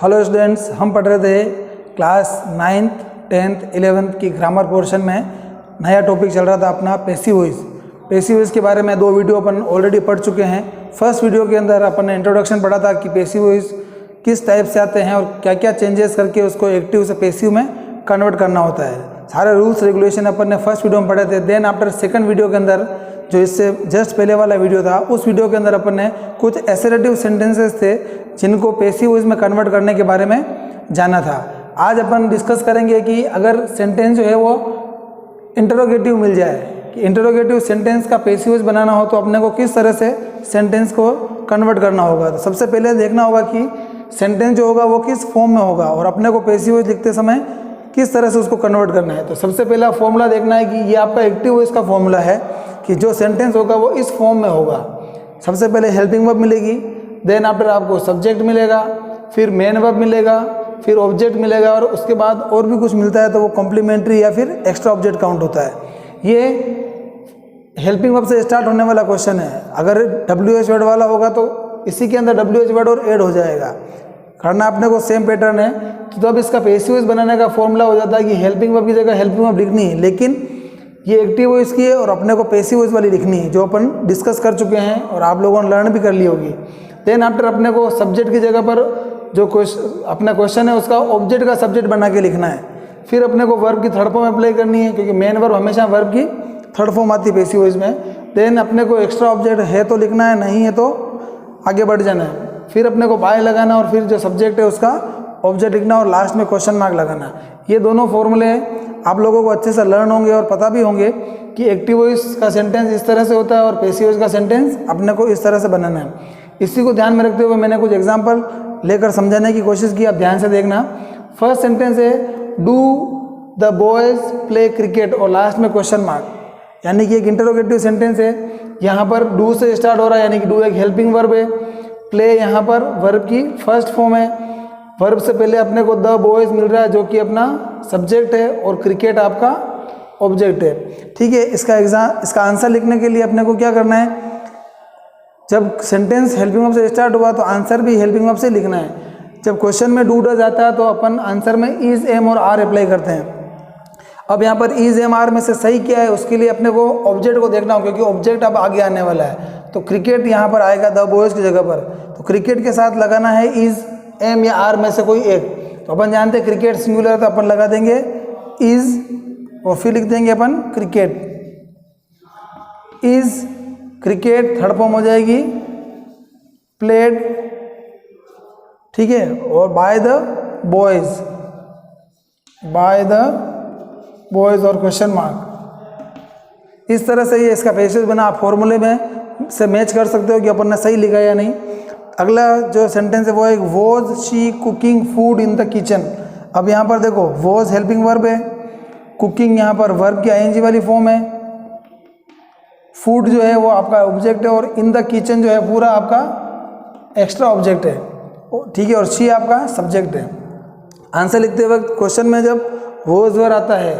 Hello students, हम पढ़ रहे थे क्लास 9th 10th 11th की ग्रामर पोर्शन में। नया टॉपिक चल रहा था अपना पैसिव वॉइस। पैसिव वॉइस के बारे में 2 वीडियो अपन ऑलरेडी पढ़ चुके हैं। फर्स्ट वीडियो के अंदर अपन ने इंट्रोडक्शन पढ़ा था कि पैसिव वॉइस किस टाइप से आते हैं और क्या क्या चेंजेस करके उसको एक्टिव से पैसिव में कन्वर्ट करना होता है। सारे रूल्स रेगुलेशन अपन ने फर्स्ट वीडियो में पढ़े थे। देन आफ्टर सेकंड वीडियो के अंदर, जो इससे जस्ट पहले वाला वीडियो था, उस वीडियो के अंदर अपन ने कुछ एसरेटिव सेंटेंसेस थे जिनको पैसिव वॉइस में कन्वर्ट करने के बारे में जाना था। आज अपन डिस्कस करेंगे कि अगर सेंटेंस जो है वो इंटरोगेटिव मिल जाए, कि इंटरोगेटिव सेंटेंस का पैसिव वॉइस बनाना हो तो अपने को किस तरह से सेंटेंस को कन्वर्ट करना होगा। तो सबसे पहले देखना होगा कि सेंटेंस जो होगा वो किस फॉर्म में होगा और अपने को पैसिव वॉइस लिखते समय किस तरह से उसको कन्वर्ट करना है। तो सबसे पहला फॉर्मूला देखना है कि ये आपका एक्टिव वॉइस का फॉर्मूला है कि जो सेंटेंस होगा वो इस फॉर्म में होगा। सबसे पहले हेल्पिंग वर्ब मिलेगी, देन आफ्टर आपको सब्जेक्ट मिलेगा, फिर मेन वर्ब मिलेगा, फिर ऑब्जेक्ट मिलेगा और उसके बाद और भी कुछ मिलता है तो वो कॉम्प्लीमेंट्री या फिर एक्स्ट्रा ऑब्जेक्ट काउंट होता है। ये हेल्पिंग वर्ब से स्टार्ट होने वाला क्वेश्चन है। अगर WH वर्ड वाला होगा तो इसी के अंदर WH वर्ड और ऐड हो जाएगा। करना अपने को सेम पैटर्न है। तो अब इसका पैसिव वॉइस बनाने का फॉर्मूला हो जाता है कि हेल्पिंग वर्ब की जगह हेल्पिंग वर्ब लिखनी है, लेकिन ये एक्टिव वॉइस की है और अपने को पैसिव वॉइस वाली लिखनी है, जो अपन डिस्कस कर चुके हैं और आप लोगों ने लर्न भी कर ली होगी। देन आफ्टर अपने को सब्जेक्ट की जगह पर जो अपना क्वेश्चन है उसका ऑब्जेक्ट का सब्जेक्ट बना के लिखना है। फिर अपने को वर्ब की थर्ड फॉर्म अप्लाई करनी है, क्योंकि मेन वर्ब हमेशा वर्ब की थर्ड फॉर्म आती है पैसिव वॉइस में। देन अपने को एक्स्ट्रा ऑब्जेक्ट है तो लिखना है, नहीं है तो आगे बढ़ जाना है। फिर अपने को बाय लगाना और फिर जो सब्जेक्ट है उसका ऑब्जेक्ट लिखना और लास्ट में क्वेश्चन मार्क लगाना। ये दोनों फॉर्मूले आप लोगों को अच्छे से लर्न होंगे और पता भी होंगे कि एक्टिव वॉइस का सेंटेंस इस तरह से होता है और पैसिव वॉइस का सेंटेंस अपने को इस तरह से बनाना है। इसी को ध्यान में रखते हुए मैंने कुछ एग्जांपल लेकर समझाने की कोशिश की, आप ध्यान से देखना। फर्स्ट सेंटेंस है do the boys play cricket और लास्ट में क्वेश्चन मार्क, यानी कि एक इंटरोगेटिव सेंटेंस है। यहाँ पर डू से स्टार्ट हो रहा है, यानी कि डू एक हेल्पिंग वर्ब है। प्ले यहाँ पर वर्ब की फर्स्ट फॉर्म है। वर्ब से पहले अपने को द बॉयज मिल रहा है जो कि अपना सब्जेक्ट है और क्रिकेट आपका ऑब्जेक्ट है। ठीक है, इसका आंसर लिखने के लिए अपने को क्या करना है, जब सेंटेंस हेल्पिंग वर्ब से स्टार्ट हुआ तो आंसर भी हेल्पिंग वर्ब से लिखना है। जब क्वेश्चन में डू डज आता है तो अपन आंसर में इज एम और आर अप्लाई करते हैं। अब यहाँ पर इज एम आर में से सही क्या है उसके लिए अपने को ऑब्जेक्ट को देखना हो, क्योंकि ऑब्जेक्ट अब आगे आने वाला है। तो क्रिकेट यहाँ पर आएगा द बॉयज की जगह पर, तो क्रिकेट के साथ लगाना है इज एम या आर में से कोई एक। तो अपन जानते हैं क्रिकेट सिंगुलर, तो अपन लगा देंगे इज और फिर लिख देंगे अपन cricket. Is cricket third form हो जाएगी प्लेड, ठीक है, और बाय द बॉयज और क्वेश्चन मार्क। इस तरह से ये इसका पैसेज बना। आप फॉर्मूले में से मैच कर सकते हो कि अपन ने सही लिखा या नहीं। अगला जो सेंटेंस है वो है was she cooking food in the kitchen. अब यहाँ पर देखो वॉज हेल्पिंग वर्ब है, कुकिंग यहाँ पर वर्ब की आईएनजी वाली फॉर्म है, फूड जो है वो आपका ऑब्जेक्ट है और इन द किचन जो है पूरा आपका एक्स्ट्रा ऑब्जेक्ट है, ठीक है, और शी आपका सब्जेक्ट है। आंसर लिखते वक्त क्वेश्चन में जब वॉज वर्ब आता है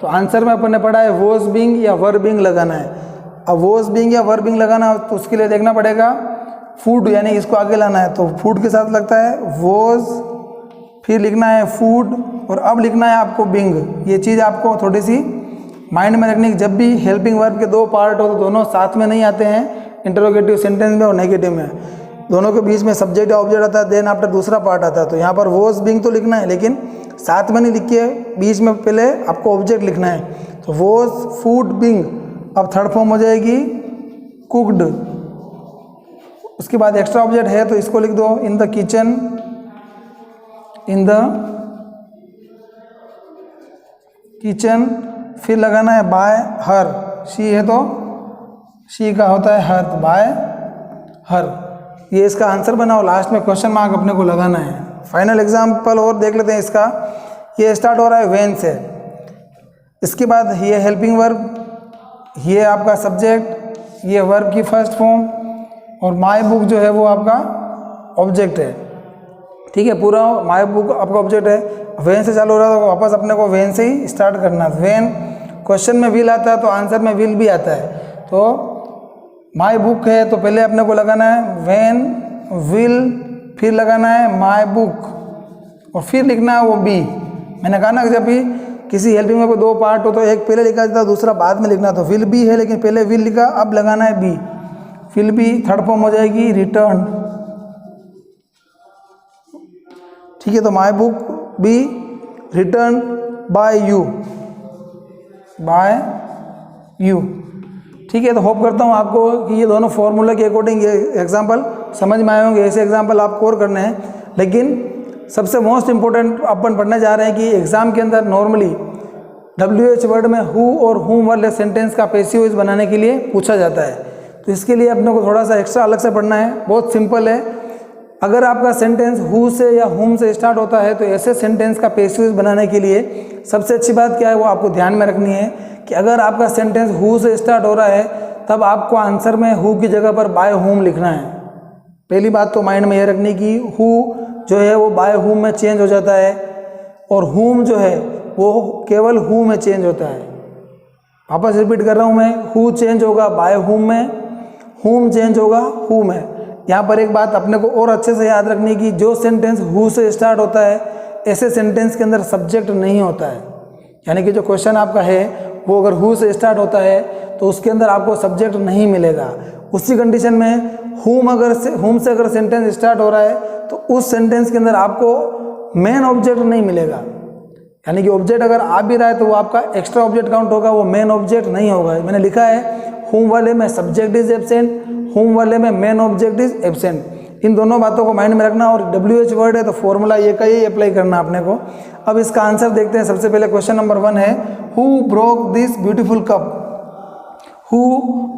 तो आंसर में अपन ने पढ़ा है वॉज बीइंग या वर्ब बीइंग लगाना है। अब वॉज बीइंग या वर्ब बीइंग लगाना हो तो उसके लिए देखना पड़ेगा फूड, यानी इसको आगे लाना है तो फूड के साथ लगता है वॉज, फिर लिखना है फूड और अब लिखना है आपको बिंग। ये चीज़ आपको थोड़ी सी माइंड में रखनी कि जब भी हेल्पिंग वर्ब के 2 पार्ट हो तो दोनों साथ में नहीं आते हैं इंटरोगेटिव सेंटेंस में और नेगेटिव में। दोनों के बीच में सब्जेक्ट या ऑब्जेक्ट आता है, देन आफ्टर दूसरा पार्ट आता है। तो यहाँ पर वॉज बिंग तो लिखना है, लेकिन साथ में नहीं लिख के बीच में पहले आपको ऑब्जेक्ट लिखना है। तो वॉज फूड बिंग, अब थर्ड फॉर्म हो जाएगी कुक्ड। उसके बाद एक्स्ट्रा ऑब्जेक्ट है तो इसको लिख दो इन द किचन, फिर लगाना है बाय हर, शी है तो शी का होता है हर, तो बाय हर। ये इसका आंसर बना और लास्ट में क्वेश्चन मार्क अपने को लगाना है। फाइनल एग्जांपल और देख लेते हैं इसका। ये स्टार्ट हो रहा है वेन से, इसके बाद ये हेल्पिंग वर्ब, ये आपका सब्जेक्ट, ये वर्ब की फर्स्ट फॉर्म और माय बुक जो है वो आपका ऑब्जेक्ट है। ठीक है, पूरा माय बुक आपका ऑब्जेक्ट है। वेन से चालू हो रहा है तो वापस अपने को वेन से ही स्टार्ट करना है। वेन क्वेश्चन में विल आता है तो आंसर में विल भी आता है। तो माय बुक है तो पहले अपने को लगाना है वेन विल, फिर लगाना है माय बुक, और फिर लिखना है वो बी। मैंने कहा ना कि जब भी किसी हेल्पिंग वर्ब को दो पार्ट हो तो एक पहले लिखा जाता है, दूसरा बाद में लिखना। तो विल बी है लेकिन पहले विल लिखा, अब लगाना है be. Will be third form हो जाएगी रिटर्न। ठीक है, तो my book be written by you, by you. ठीक है, तो होप करता हूँ आपको कि ये दोनों फॉर्मूला के अकॉर्डिंग ये एग्जाम्पल समझ में आए होंगे। ऐसे एग्जाम्पल आपको और करने हैं, लेकिन सबसे मोस्ट इम्पोर्टेंट अपन पढ़ने जा रहे हैं कि एग्जाम के अंदर नॉर्मली WH वर्ड में हु और हुम वाले सेंटेंस का पैसिव वॉइस बनाने के लिए पूछा जाता है। तो इसके लिए अपने को थोड़ा सा एक्स्ट्रा अलग से पढ़ना है। बहुत सिंपल है, अगर आपका सेंटेंस हु से या हुम से स्टार्ट होता है तो ऐसे सेंटेंस का पैसिव वॉइस बनाने के लिए सबसे अच्छी बात क्या है वो आपको ध्यान में रखनी है कि अगर आपका सेंटेंस हु से स्टार्ट हो रहा है तब आपको आंसर में हु की जगह पर बाय हुम लिखना है। पहली बात तो माइंड में ये रखनी कि हु जो है वो बाय हुम में चेंज हो जाता है और हुम जो है वो केवल हु में चेंज होता है। वापस रिपीट कर रहा हूँ मैं, हु चेंज होगा बाय हुम में, हुम चेंज होगा हु में। यहाँ पर एक बात अपने को और अच्छे से याद रखनी कि जो सेंटेंस हु से स्टार्ट होता है ऐसे सेंटेंस के अंदर सब्जेक्ट नहीं होता है। यानी कि जो क्वेश्चन आपका है वो अगर हु से स्टार्ट होता है तो उसके अंदर आपको सब्जेक्ट नहीं मिलेगा। उसी कंडीशन में हुम से अगर सेंटेंस स्टार्ट हो रहा है तो उस सेंटेंस के अंदर आपको मेन ऑब्जेक्ट नहीं मिलेगा। यानी कि ऑब्जेक्ट अगर आ भी रहा है तो वो आपका एक्स्ट्रा ऑब्जेक्ट काउंट होगा, वो मेन ऑब्जेक्ट नहीं होगा। मैंने लिखा है हुम वाले में सब्जेक्ट इज एब्सेंट, हुम वाले में मेन ऑब्जेक्ट इज एब्सेंट। इन दोनों बातों को माइंड में रखना और WH वर्ड है तो फॉर्मूला ये का ही अप्लाई करना अपने को। अब इसका आंसर देखते हैं। सबसे पहले क्वेश्चन नंबर 1 है who broke this beautiful cup, who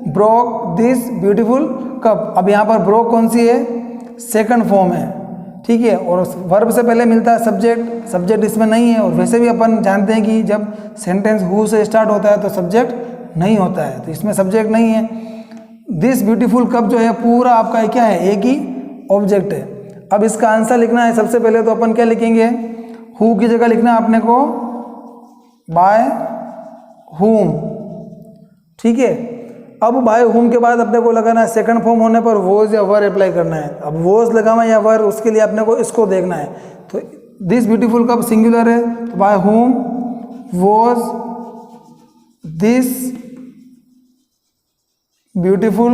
broke this beautiful cup. अब यहाँ पर ब्रोक कौन सी है, सेकंड फॉर्म है। ठीक है, और वर्ब से पहले मिलता है सब्जेक्ट, सब्जेक्ट इसमें नहीं है। और वैसे भी अपन जानते हैं कि जब सेंटेंस हु से स्टार्ट होता है तो सब्जेक्ट नहीं होता है, तो इसमें सब्जेक्ट नहीं है। दिस ब्यूटीफुल कप जो है पूरा आपका क्या है, एक ही ऑब्जेक्ट है। अब इसका आंसर लिखना है। सबसे पहले तो अपन क्या लिखेंगे, हु की जगह लिखना है अपने को बाय हुम। ठीक है, अब बाय हुम के बाद अपने को लगाना है सेकंड फॉर्म होने पर वॉज या वर अप्लाई करना है। अब वॉज लगाना या वर, उसके लिए अपने को इसको देखना है। तो दिस ब्यूटीफुल कप सिंगुलर है तो by whom was this beautiful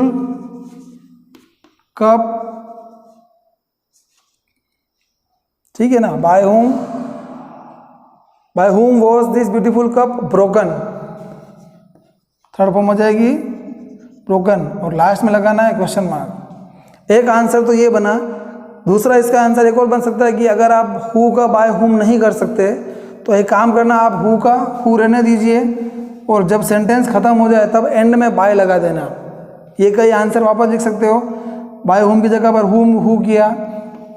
cup. ठीक है ना, by whom was this beautiful cup broken, third form हो जाएगी ब्रोकन। और लास्ट में लगाना है क्वेश्चन मार्क। एक आंसर तो ये बना। दूसरा इसका आंसर एक और बन सकता है कि अगर आप हु का बाय हुम नहीं कर सकते तो एक काम करना, आप हु का हु रहने दीजिए और जब सेंटेंस खत्म हो जाए तब एंड में बाय लगा देना। ये कई आंसर वापस लिख सकते हो। बाय हुम की जगह पर हु किया,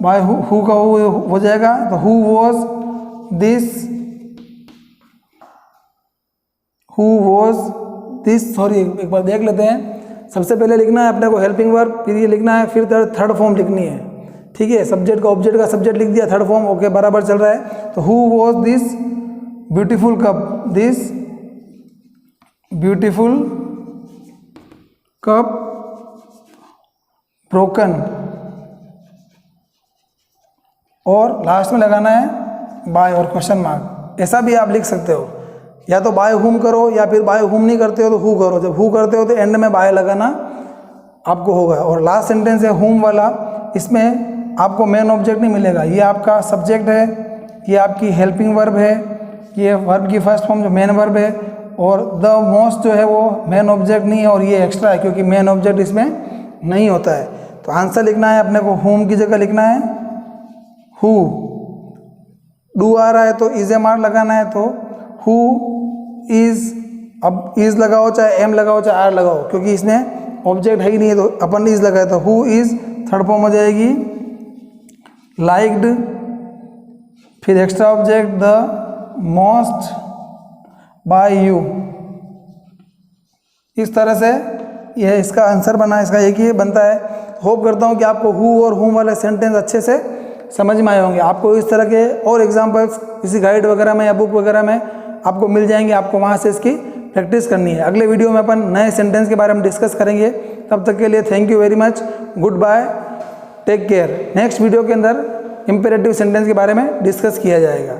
बाय हु का हु हो जाएगा। तो हु वॉज दिस सॉरी एक बार देख लेते हैं। सबसे पहले लिखना है अपने को हेल्पिंग वर्ब, फिर ये लिखना है, फिर थर्ड फॉर्म लिखनी है। ठीक है, सब्जेक्ट का ऑब्जेक्ट का सब्जेक्ट लिख दिया, थर्ड फॉर्म ओके बराबर चल रहा है। तो who was this beautiful cup, this beautiful cup broken. और लास्ट में लगाना है बाय और क्वेश्चन मार्क। ऐसा भी आप लिख सकते हो, या तो बाय हुम करो या फिर बाय हुम नहीं करते हो तो हु करो। जब हु करते हो तो एंड में बाय लगाना आपको होगा। और लास्ट सेंटेंस है हुम वाला, इसमें आपको मेन ऑब्जेक्ट नहीं मिलेगा। ये आपका सब्जेक्ट है, ये आपकी हेल्पिंग वर्ब है, ये वर्ब की फर्स्ट फॉर्म जो मेन वर्ब है, और द मोस्ट जो है वो मेन ऑब्जेक्ट नहीं है और ये एक्स्ट्रा है क्योंकि मेन ऑब्जेक्ट इसमें नहीं होता है। तो आंसर लिखना है अपने को, हुम की जगह लिखना है हु। डू आ रहा है तो इज एम आर लगाना है, तो हु इज, अब इज लगाओ चाहे एम लगाओ चाहे आर लगाओ, क्योंकि इसमें ऑब्जेक्ट है ही नहीं है तो अपन इज लगाए। तो हु इज थर्ड फॉर्म हो जाएगी लाइक्ड, फिर extra object the most by you. इस तरह से यह इसका आंसर बना, इसका एक ही बनता है। होप करता हूँ कि आपको हु और हुम वाले सेंटेंस अच्छे से समझ में आए होंगे। आपको इस तरह के और एग्जाम्पल्स किसी गाइड वगैरह में या बुक वगैरह में आपको मिल जाएंगे, आपको वहाँ से इसकी प्रैक्टिस करनी है। अगले वीडियो में अपन नए सेंटेंस के बारे में डिस्कस करेंगे। तब तक के लिए thank you very much, good bye, take care. Next video के अंदर इम्पेरेटिव सेंटेंस के बारे में डिस्कस किया जाएगा।